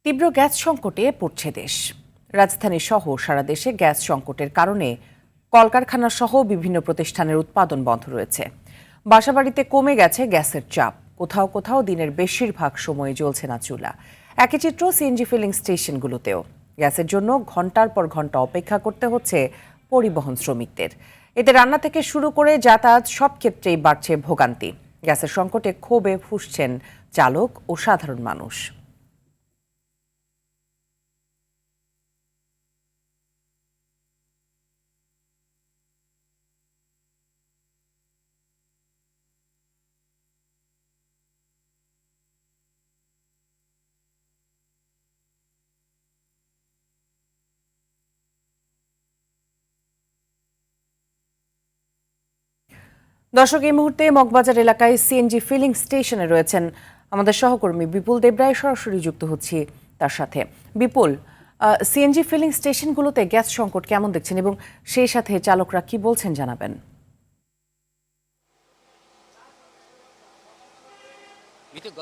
তীব্র গ্যাস সংকটে পড়ছে দেশ। রাজধানী সহ সারা দেশে গ্যাস সংকটের কারণে কলকারখানা সহ বিভিন্ন প্রতিষ্ঠানের উৎপাদন বন্ধ রয়েছে। বাসাবাড়িতে কমে গেছে গ্যাসের চাপ, কোথাও কোথাও দিনের বেশিরভাগ সময় জ্বলছে না চুলা। একই চিত্র সিএনজি ফিলিং স্টেশনগুলোতেও। গ্যাসের জন্য ঘন্টার পর ঘন্টা অপেক্ষা করতে হচ্ছে পরিবহন শ্রমিকদের। এতে রান্না থেকে শুরু করে যাতায়াত সব ক্ষেত্রেই বাড়ছে ভোগান্তি। গ্যাসের সংকটে ক্ষোভে ফুঁসছেন চালক ও সাধারণ মানুষ। দর্শক, এই মুহূর্তে মগবাজার এলাকায় সিএনজি ফিলিং স্টেশনে রয়েছেন আমাদের সহকর্মী বিপুল দেবরায়। সরাসরি যুক্ত হচ্ছি তার সাথে। বিপুল, সিএনজি ফিলিং স্টেশনগুলোতে গ্যাস সংকট কেমন দেখছেন এবং সেই সাথে চালকরা কি বলছেন জানাবেন।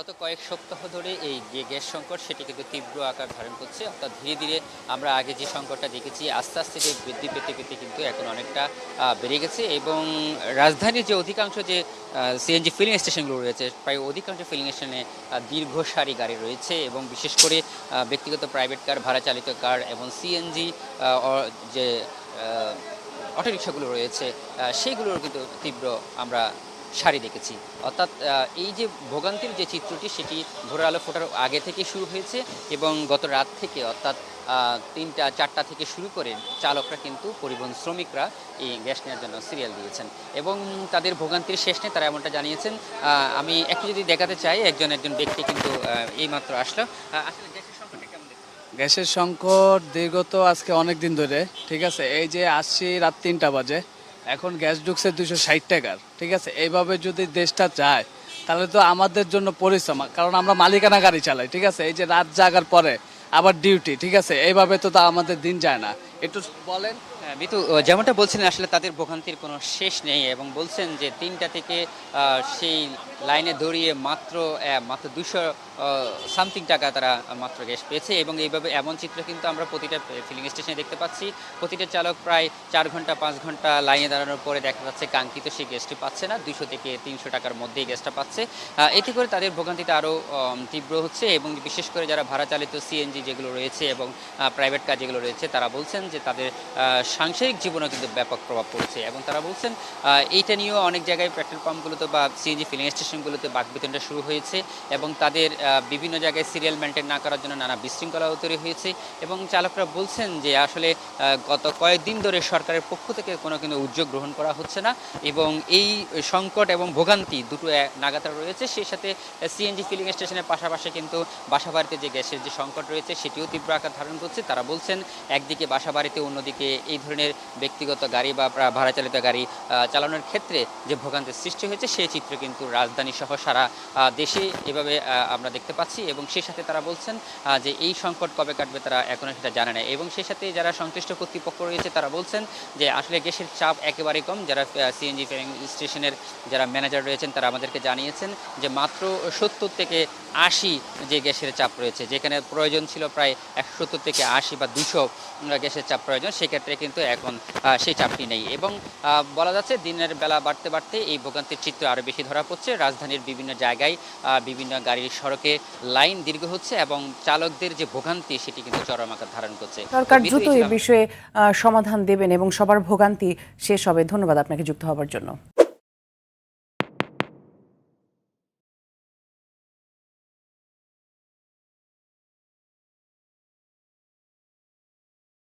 গত কয়েক সপ্তাহ ধরে এই যে গ্যাস সংকট সেটি কিন্তু তীব্র আকার ধারণ করছে। অর্থাৎ ধীরে ধীরে আমরা আগে যে সংকটটা দেখেছি আস্তে আস্তে যে বৃদ্ধি পেতে পেতে কিন্তু এখন অনেকটা বেড়ে গেছে এবং রাজধানীর যে অধিকাংশ যে সিএনজি ফিলিং স্টেশনগুলো রয়েছে প্রায় অধিকাংশ ফিলিং স্টেশনে দীর্ঘ সারি গাড়ি রয়েছে এবং বিশেষ করে ব্যক্তিগত প্রাইভেট কার, ভাড়া চালিত কার এবং সিএনজি যে অটোরিকশাগুলো রয়েছে সেইগুলোর কিন্তু তীব্র আমরা সারি দেখেছি। অর্থাৎ এই যে ভোগান্তির যে চিত্রটি সেটি ভোরের আলো ফোটার আগে থেকে শুরু হয়েছে এবং গত রাত থেকে অর্থাৎ ৩টা-৪টা থেকে শুরু করে চালকরা কিন্তু পরিবহন শ্রমিকরা এই গ্যাস নেওয়ার জন্য সিরিয়াল দিয়েছেন এবং তাদের ভোগান্তির শেষ নেই, তারা এমনটা জানিয়েছেন। আমি একটু যদি দেখাতে চাই, একজন ব্যক্তি কিন্তু এইমাত্র আসলো। আসলে গ্যাসের সংকটটা কেমন দেখছেন? গ্যাসের সংকট দীর্ঘত আজকে অনেক দিন ধরে, ঠিক আছে। এই যে আসছি রাত 3টা বাজে, এখন গ্যাস ঢুকছে 260 টাকার, ঠিক আছে। এইভাবে যদি দেশটা যায় তাহলে তো আমাদের জন্য পরিশ্রম, কারণ আমরা মালিকানা গাড়ি চালাই, ঠিক আছে। এই যে রাত জাগার পরে আবার ডিউটি, ঠিক আছে। এইভাবে তো আমাদের দিন যায় না। একটু বলেন। মিতু, যেমনটা বলছিলেন আসলে তাদের ভোগান্তির কোনো শেষ নেই এবং বলছেন যে 3টা থেকে সেই লাইনে দৌড়িয়ে মাত্র 200 সামথিং টাকা তারা মাত্র গ্যাস পেয়েছে এবং এইভাবে এমন চিত্র কিন্তু আমরা প্রতিটা ফিলিং স্টেশনে দেখতে পাচ্ছি। প্রতিটা চালক প্রায় 4 ঘন্টা 5 ঘন্টা লাইনে দাঁড়ানোর পরে দেখা যাচ্ছে কাঙ্ক্ষিত সেই গ্যাসটি পাচ্ছে না, 200 থেকে 300 টাকার মধ্যেই গ্যাসটা পাচ্ছে। এতে করে তাদের ভোগান্তিটা আরও তীব্র হচ্ছে এবং বিশেষ করে যারা ভাড়া চালিত সিএনজি যেগুলো রয়েছে এবং প্রাইভেট কার যেগুলো রয়েছে তারা বলছেন যে তাদের সাংসারিক জীবনেও কিন্তু ব্যাপক প্রভাব পড়ছে এবং তারা বলছেন এইটা নিয়েও অনেক জায়গায় পেট্রোল পাম্পগুলোতে বা সিএনজি ফিলিং স্টেশনগুলোতে বাকবিতণ্ডা শুরু হয়েছে এবং তাদের বিভিন্ন জায়গায় সিরিয়াল মেনটেন না করার জন্য নানা বিশৃঙ্খলাও তৈরি হয়েছে এবং চালকরা বলছেন যে আসলে গত কয়েকদিন ধরে সরকারের পক্ষ থেকে কোনো কিন্তু উদ্যোগ গ্রহণ করা হচ্ছে না এবং এই সংকট এবং ভোগান্তি দুটো নাগাতার রয়েছে। সেই সাথে সিএনজি ফিলিং স্টেশনের পাশাপাশি কিন্তু বাসাবাড়িতে যে গ্যাসের যে সংকট রয়েছে সেটিও তীব্র আকার ধারণ করছে। তারা বলছেন একদিকে বাসাবাড়িতে, অন্যদিকে এই ধরনের ব্যক্তিগত গাড়ি বা ভাড়া চালিত গাড়ি চালানোর ক্ষেত্রে যে ভোগান্তির সৃষ্টি হয়েছে সেই চিত্র কিন্তু রাজধানী সহ সারা দেশে এভাবে আমরা দেখতে পাচ্ছি এবং সেই সাথে তারা বলছেন যে এই সংকট কবে কাটবে তারা এখনও সেটা জানে না এবং সেই সাথে যারা সংশ্লিষ্ট কর্তৃপক্ষ রয়েছে তারা বলছেন যে আসলে গ্যাসের চাপ একেবারেই কম। যারা সিএনজি ফিলিং স্টেশনের যারা ম্যানেজার রয়েছেন তারা আমাদেরকে জানিয়েছেন যে মাত্র 70 থেকে 80 যে গ্যাসের চাপ রয়েছে, যেখানে প্রয়োজন ছিল প্রায় 170 থেকে 80 বা 200 গ্যাসের চাপ প্রয়োজন, সেক্ষেত্রে কিন্তু এখন সেই চাপটি নেই এবং বলা যাচ্ছে দিনের বেলা বাড়তে বাড়তে এই ভোগান্তির চিত্র আরও বেশি ধরা পড়ছে। রাজধানীর বিভিন্ন জায়গায় বিভিন্ন গাড়ির সড়কে লাইন দীর্ঘ হচ্ছে এবং চালকদের যে ভোগান্তি সেটি কিন্তু চরম আকার ধারণ করছে। সরকার দ্রুত এই বিষয়ে সমাধান দেবেন এবং সবার ভোগান্তি শেষ হবে। ধন্যবাদ আপনাকে যুক্ত হওয়ার জন্য।